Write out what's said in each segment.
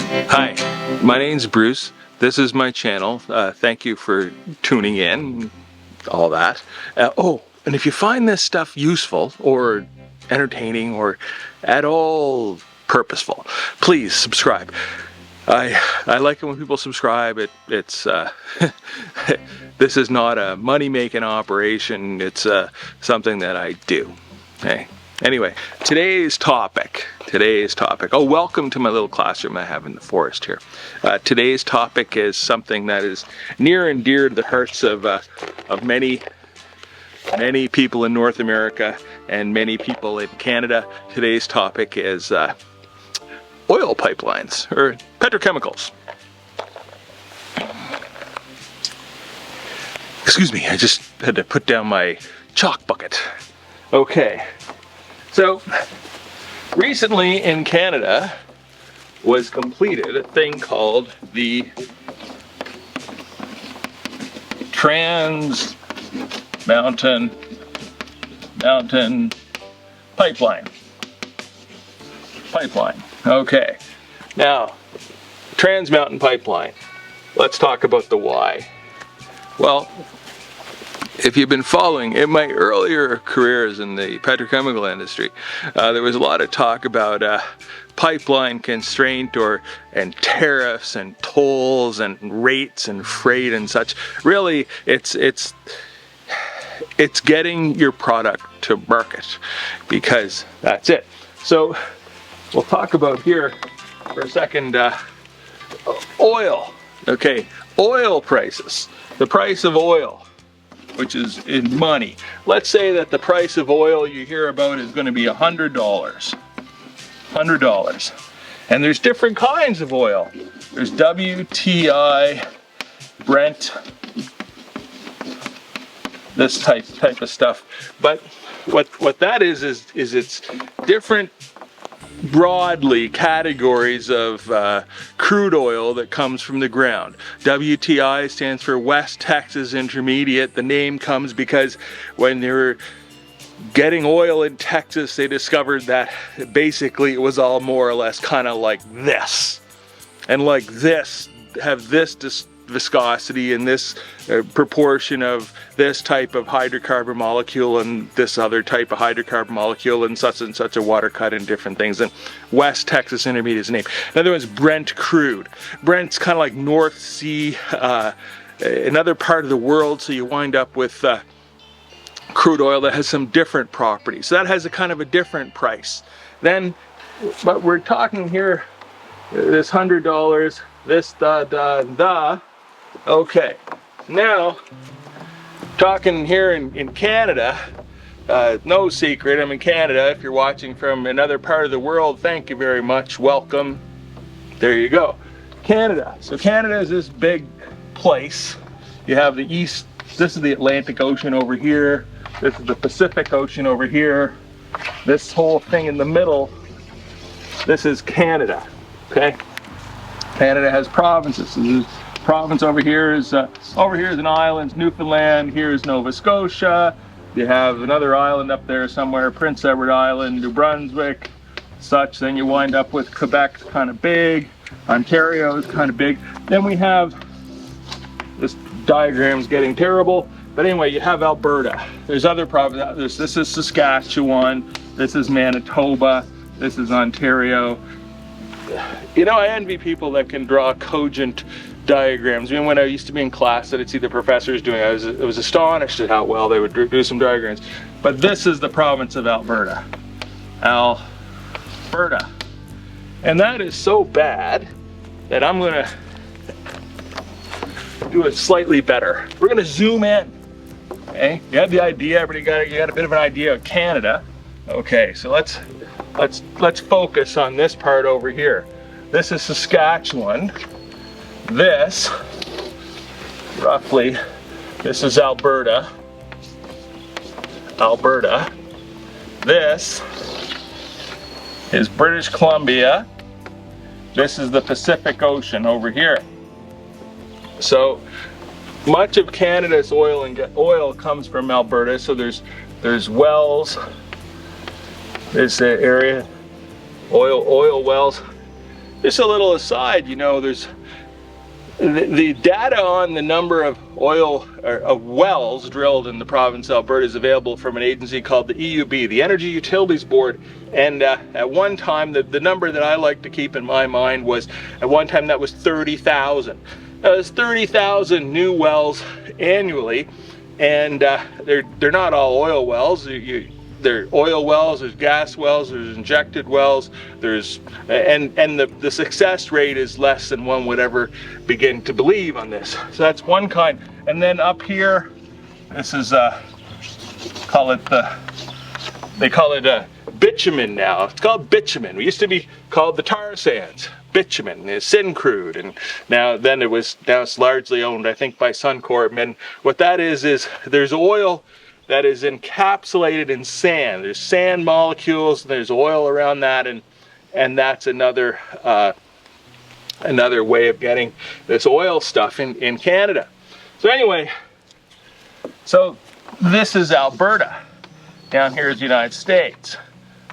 Hi, my name's Bruce. This is my channel. Thank you for tuning in, all that. Oh, and if you find this stuff useful or entertaining or at all purposeful, please subscribe. I like it when people subscribe. It's this is not a money-making operation. It's something that I do. Okay. Anyway, today's topic. Oh, welcome to my little classroom I have in the forest here. Today's topic is something that is near and dear to the hearts of many people in North America and many people in Canada. Today's topic is oil pipelines, or petrochemicals. Excuse me, I just had to put down my chalk bucket. Okay, so recently in Canada was completed a thing called the Trans Mountain Pipeline. Okay, now Trans Mountain Pipeline. Let's talk about the why. Well, if you've been following in my earlier careers in the petrochemical industry, there was a lot of talk about pipeline constraint and tariffs and tolls and rates and freight and such. Really, it's getting your product to market, because that's it. So we'll talk about here for a second oil. Okay, oil prices. The price of oil, which is in money. Let's say that the price of oil you hear about is going to be $100. $100. And there's different kinds of oil. There's WTI, Brent, this type of stuff. But what that is it's different broadly categories of crude oil that comes from the ground. WTI stands for West Texas Intermediate. The name comes because when they were getting oil in Texas, they discovered that basically it was all more or less kind of like this, and like this, have this viscosity and this proportion of this type of hydrocarbon molecule and this other type of hydrocarbon molecule and such a water cut and different things. And West Texas Intermediate is the name. Another one's Brent crude. Brent's kind of like North Sea, another part of the world, so you wind up with crude oil that has some different properties. So that has a kind of a different price. Then, but we're talking here, this $100, this okay, now talking here in Canada, no secret, I'm in Canada. If you're watching from another part of the world, thank you very much, welcome. There you go, Canada. So Canada is this big place. You have the east, this is the Atlantic Ocean over here, this is the Pacific Ocean over here, this whole thing in the middle, this is Canada. Okay, Canada has provinces. So there's province over here is an island, Newfoundland. Here is Nova Scotia. You have another island up there somewhere, Prince Edward Island, New Brunswick, such. Then you wind up with Quebec, kind of big. Ontario is kind of big. Then we have, this diagram's getting terrible, but anyway, you have Alberta. There's other provinces. This is Saskatchewan. This is Manitoba. This is Ontario. You know, I envy people that can draw cogent diagrams. Even when I used to be in class that I'd see the professors doing, I was astonished at how well they would do some diagrams. But this is the province of Alberta. Alberta. And that is so bad that I'm gonna do it slightly better. We're gonna zoom in. Okay, you have the idea, everybody you got a bit of an idea of Canada. Okay, so let's focus on this part over here. This is Saskatchewan. This, roughly, this is Alberta. This is British Columbia. This is the Pacific Ocean over here. So much of Canada's oil comes from Alberta. So there's wells. This area, oil wells. just a little aside, you know, there's the data on the number of oil or of wells drilled in the province of Alberta is available from an agency called the EUB, the Energy Utilities Board. And at one time, the number that I like to keep in my mind was, at one time, that was 30,000. There's 30,000 new wells annually, and they're not all oil wells. There are oil wells, there's gas wells, there's injected wells, and the success rate is less than one would ever begin to believe on this. So that's one kind. And then up here, this is they call it bitumen now. It's called bitumen. We used to be called the tar sands. Bitumen is Syncrude, and now it's largely owned, I think, by Suncor. And what that is there's oil that is encapsulated in sand. There's sand molecules, there's oil around that, and that's another way of getting this oil stuff in Canada. So anyway, so this is Alberta. Down here is the United States.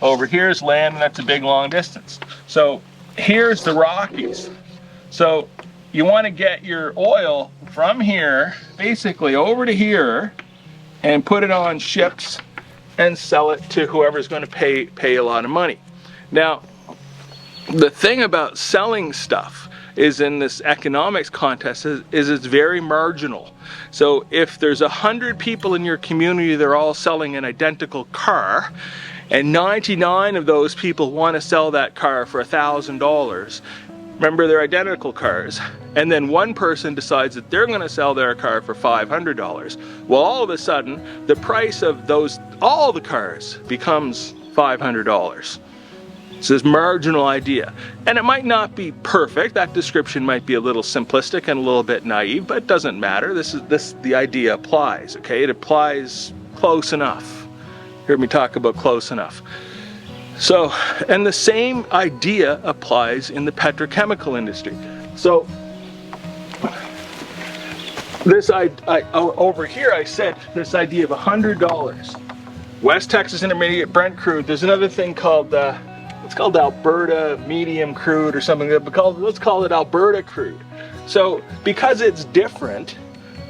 Over here is land, and that's a big long distance. So here's the Rockies. So you want to get your oil from here, basically over to here, and put it on ships and sell it to whoever's going to pay a lot of money. Now, the thing about selling stuff is, in this economics contest, is it's very marginal. So if there's 100 people in your community, they're all selling an identical car, and 99 of those people want to sell that car for $1,000. Remember, they're identical cars. And then one person decides that they're going to sell their car for $500. Well, all of a sudden, the price of all the cars becomes $500. It's this marginal idea. And it might not be perfect. That description might be a little simplistic and a little bit naive, but it doesn't matter. The idea applies, okay? It applies close enough. Hear me talk about close enough. So, and the same idea applies in the petrochemical industry. So, this over here I said this idea of $100. West Texas Intermediate Brent crude. There's another thing called it's called Alberta Medium crude or something. Let's call it Alberta crude. So, because it's different,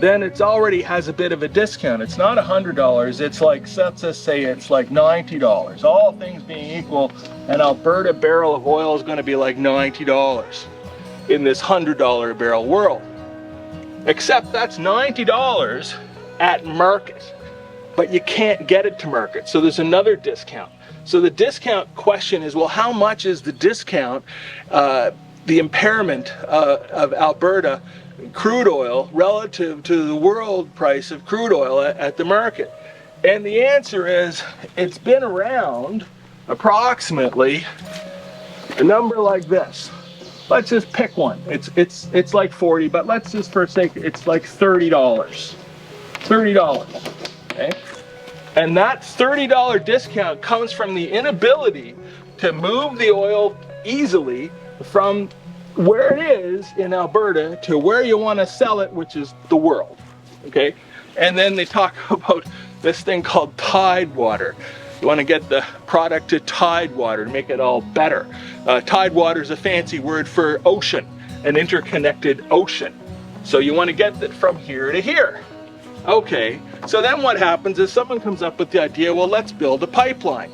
then it's already has a bit of a discount. It's not $100, it's like, let's just say it's like $90. All things being equal, an Alberta barrel of oil is going to be like $90 in this $100 a barrel world. Except that's $90 at market, but you can't get it to market, so there's another discount. So the discount question is, well, how much is the discount, the impairment of Alberta crude oil relative to the world price of crude oil at the market? And the answer is, it's been around approximately a number like this. Let's just pick one. It's like 40, but let's just for sake, it's like $30. $30, okay? And that $30 discount comes from the inability to move the oil easily from where it is in Alberta to where you want to sell it, which is the world, okay? And then they talk about this thing called tidewater. You want to get the product to tidewater to make it all better. Tidewater is a fancy word for ocean, an interconnected ocean. So you want to get it from here to here. Okay, so then what happens is someone comes up with the idea, well, let's build a pipeline.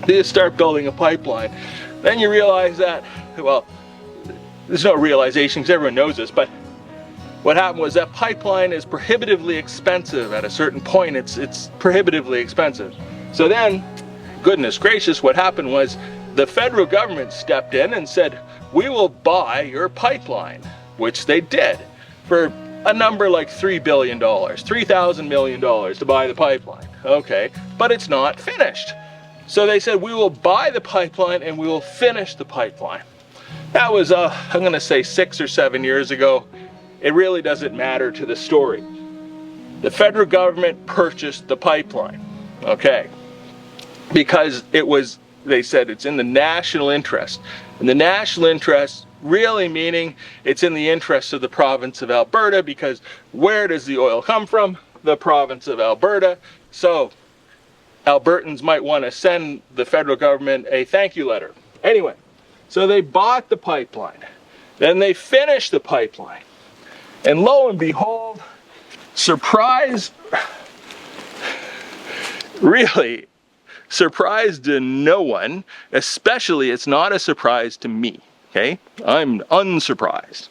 You start building a pipeline. Then you realize that, well, there's no realization because everyone knows this, but what happened was that pipeline is prohibitively expensive. At a certain point, it's prohibitively expensive. So then, goodness gracious, what happened was the federal government stepped in and said, we will buy your pipeline, which they did for a number like $3 billion, $3,000 million to buy the pipeline. Okay, but it's not finished. So they said, we will buy the pipeline and we will finish the pipeline. That was, I'm going to say 6 or 7 years ago. It really doesn't matter to the story. The federal government purchased the pipeline, okay, because they said it's in the national interest. And the national interest really meaning it's in the interest of the province of Alberta, because where does the oil come from? The province of Alberta. So Albertans might want to send the federal government a thank you letter. Anyway, So they bought the pipeline. Then they finished the pipeline. And lo and behold, surprise, really, surprise to no one, especially it's not a surprise to me, okay? I'm unsurprised.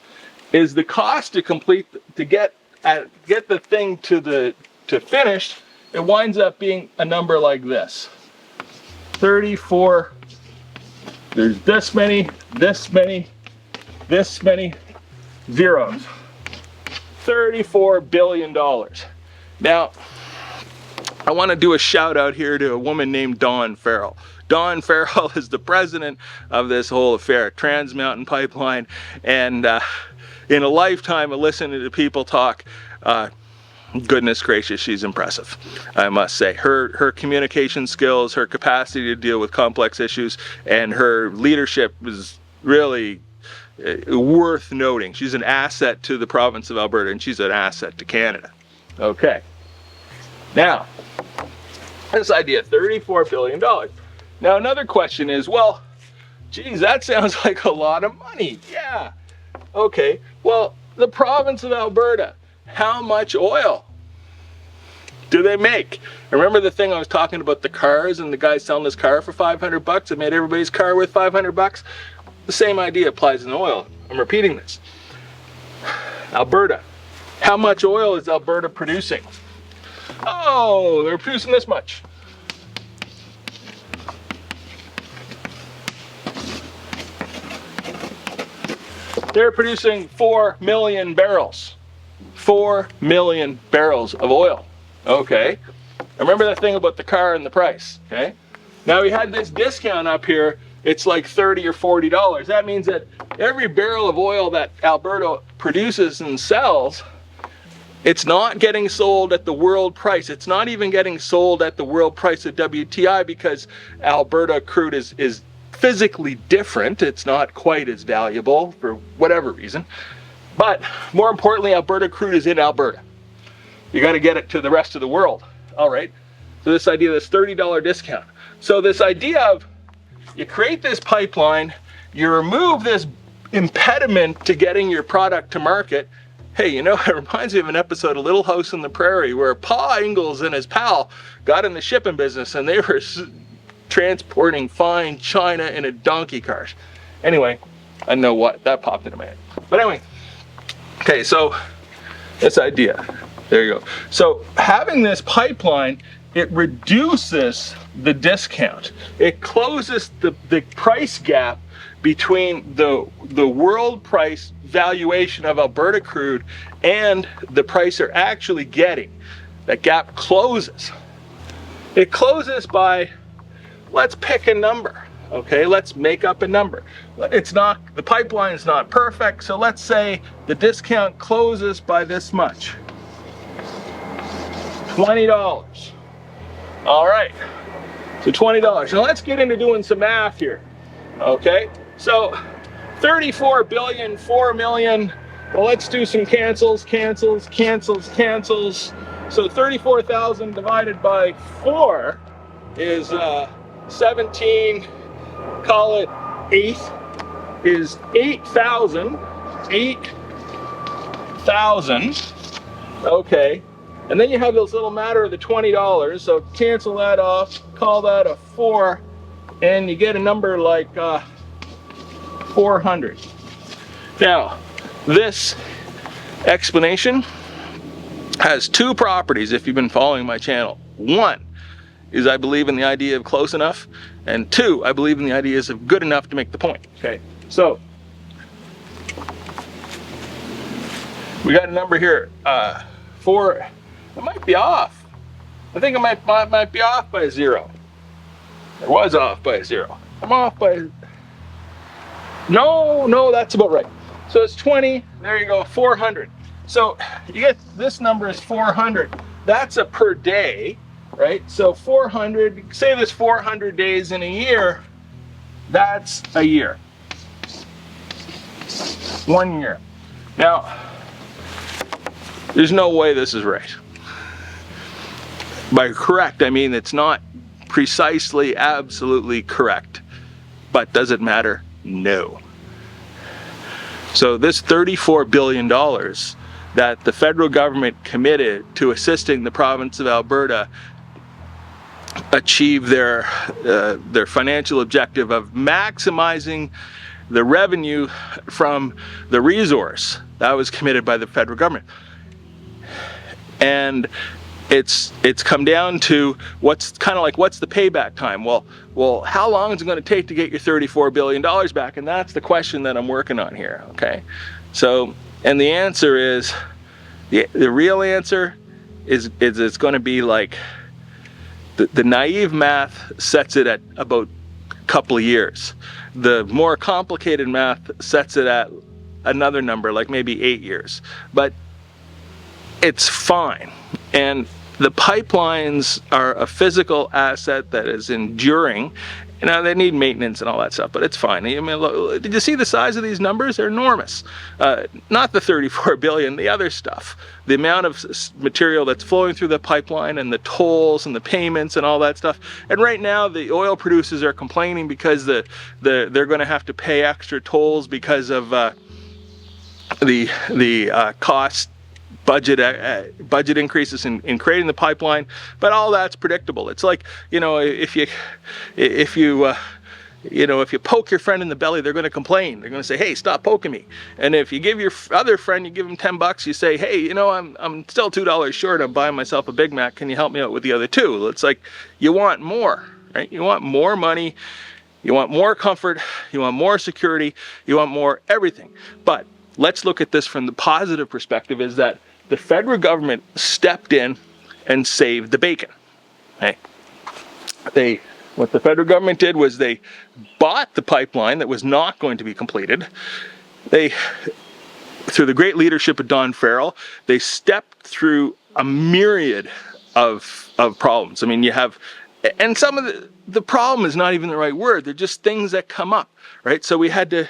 Is the cost to complete, to get the thing to finish, it winds up being a number like this. 34, there's this many zeros. $34 billion. Now, I want to do a shout out here to a woman named Dawn Farrell. Dawn Farrell is the president of this whole affair, Trans Mountain Pipeline, and in a lifetime of listening to people talk, goodness gracious, she's impressive, I must say. Her communication skills, her capacity to deal with complex issues, and her leadership is really worth noting. She's an asset to the province of Alberta, and she's an asset to Canada. Okay. Now, this idea, $34 billion. Now, another question is, well, geez, that sounds like a lot of money. Yeah. Okay. Well, the province of Alberta, how much oil do they make? Remember the thing I was talking about, the cars, and the guy selling his car for 500 bucks? It made everybody's car worth 500 bucks. The same idea applies in oil. I'm repeating this. Alberta. How much oil is Alberta producing? Oh, they're producing this much. They're producing 4 million barrels. 4 million barrels of oil. Okay. Remember that thing about the car and the price. Okay. Now we had this discount up here. It's like $30 or $40. That means that every barrel of oil that Alberta produces and sells, it's not getting sold at the world price. It's not even getting sold at the world price of WTI, because Alberta crude is physically different. It's not quite as valuable for whatever reason. But more importantly, Alberta crude is in Alberta. You got to get it to the rest of the world. All right. So this idea, this $30 discount. So this idea of, you create this pipeline, you remove this impediment to getting your product to market. Hey, you know, it reminds me of an episode of Little House on the Prairie where Pa Ingalls and his pal got in the shipping business, and they were transporting fine china in a donkey cart. Anyway, I know what, that popped into my head. But anyway, okay, so this idea, there you go. So having this pipeline, it reduces the discount. It closes the price gap between the world price valuation of Alberta crude and the price they're actually getting. That gap closes. It closes by, let's pick a number. Okay, let's make up a number. It's not, the pipeline is not perfect, so let's say the discount closes by this much. $20. All right, so $20. Now let's get into doing some math here. Okay, so 34 billion, 4 million. Well, let's do some cancels. So 34,000 divided by 4 is 17, call it 8, is 8,000. 8,000. Okay. And then you have this little matter of the $20, so cancel that off, call that a 4, and you get a number like 400. Now, this explanation has two properties if you've been following my channel. One is I believe in the idea of close enough, and two, I believe in the ideas of good enough to make the point. Okay, so we got a number here, 4. It might be off. I think it might be off by a 0. It was off by a 0. I'm off by, no, that's about right. So it's 20, there you go, 400. So you get, this number is 400. That's a per day, right? So 400, say there's 400 days in a year, that's a year. 1 year. Now, there's no way this is right. By correct, I mean it's not precisely, absolutely correct. But does it matter? No. So this $34 billion that the federal government committed to assisting the province of Alberta achieve their financial objective of maximizing the revenue from the resource, that was committed by the federal government. And it's come down to what's the payback time? Well, how long is it going to take to get your $34 billion back? And that's the question that I'm working on here, okay? So, and the answer is, the real answer is it's going to be like, the naive math sets it at about a couple of years. The more complicated math sets it at another number, like maybe 8 years. But it's fine. And the pipelines are a physical asset that is enduring. You know, they need maintenance and all that stuff, but it's fine. I mean, look, did you see the size of these numbers? They're enormous. Not the 34 billion, the other stuff. The amount of material that's flowing through the pipeline and the tolls and the payments and all that stuff. And right now, the oil producers are complaining because they're going to have to pay extra tolls because of the cost budget increases in creating the pipeline, but all that's predictable. It's like, you know, if you poke your friend in the belly, they're going to complain. They're going to say, "Hey, stop poking me." And if you give your other friend, you give him $10, you say, "Hey, you know, I'm still $2 short. I'm buying myself a Big Mac. Can you help me out with the other $2?" It's like you want more, right? You want more money. You want more comfort. You want more security. You want more everything. But let's look at this from the positive perspective: is that the federal government stepped in and saved the bacon. Okay? What the federal government did was they bought the pipeline that was not going to be completed. They, through the great leadership of Dawn Farrell, they stepped through a myriad of problems. I mean, you have, and some of the problem is not even the right word. They're just things that come up, right? So we had to,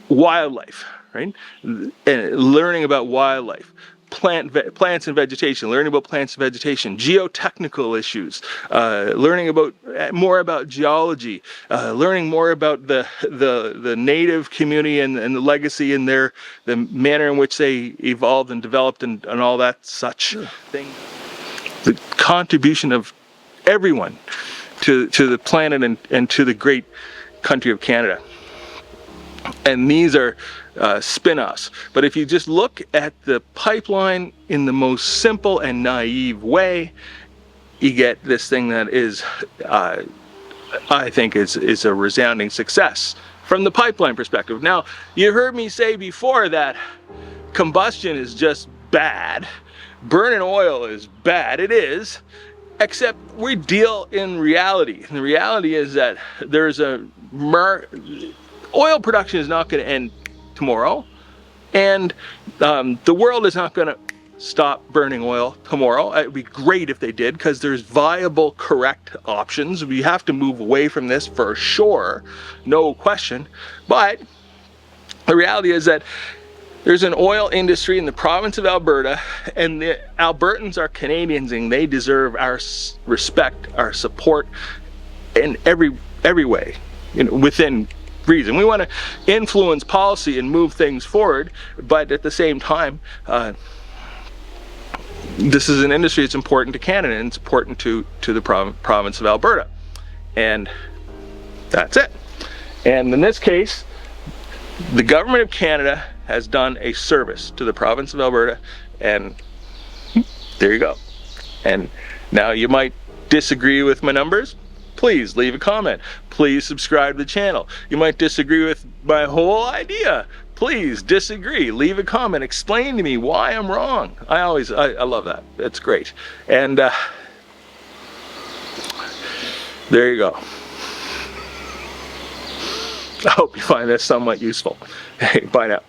wildlife, right? And learning about wildlife, plants and vegetation, learning about plants and vegetation, geotechnical issues, learning more about geology, learning more about the native community and the legacy and the manner in which they evolved and developed and all that such thing. The contribution of everyone to the planet and to the great country of Canada. And these are spin-offs. But if you just look at the pipeline in the most simple and naive way, you get this thing that is, I think, is a resounding success from the pipeline perspective. Now, you heard me say before that combustion is just bad. Burning oil is bad. It is. Except we deal in reality. And the reality is that there's oil production is not going to end tomorrow, and the world is not going to stop burning oil tomorrow. It would be great if they did, because there's viable, correct options. We have to move away from this for sure, no question. But the reality is that there's an oil industry in the province of Alberta, and the Albertans are Canadians, and they deserve our respect, our support in every way, you know, within reason. We want to influence policy and move things forward, but at the same time, this is an industry that's important to Canada, and it's important to the province of Alberta. And that's it. And in this case, the government of Canada has done a service to the province of Alberta, and there you go. And now you might disagree with my numbers. Please leave a comment. Please subscribe to the channel. You might disagree with my whole idea. Please disagree. Leave a comment. Explain to me why I'm wrong. I love that. It's great. And there you go. I hope you find this somewhat useful. Hey, bye now.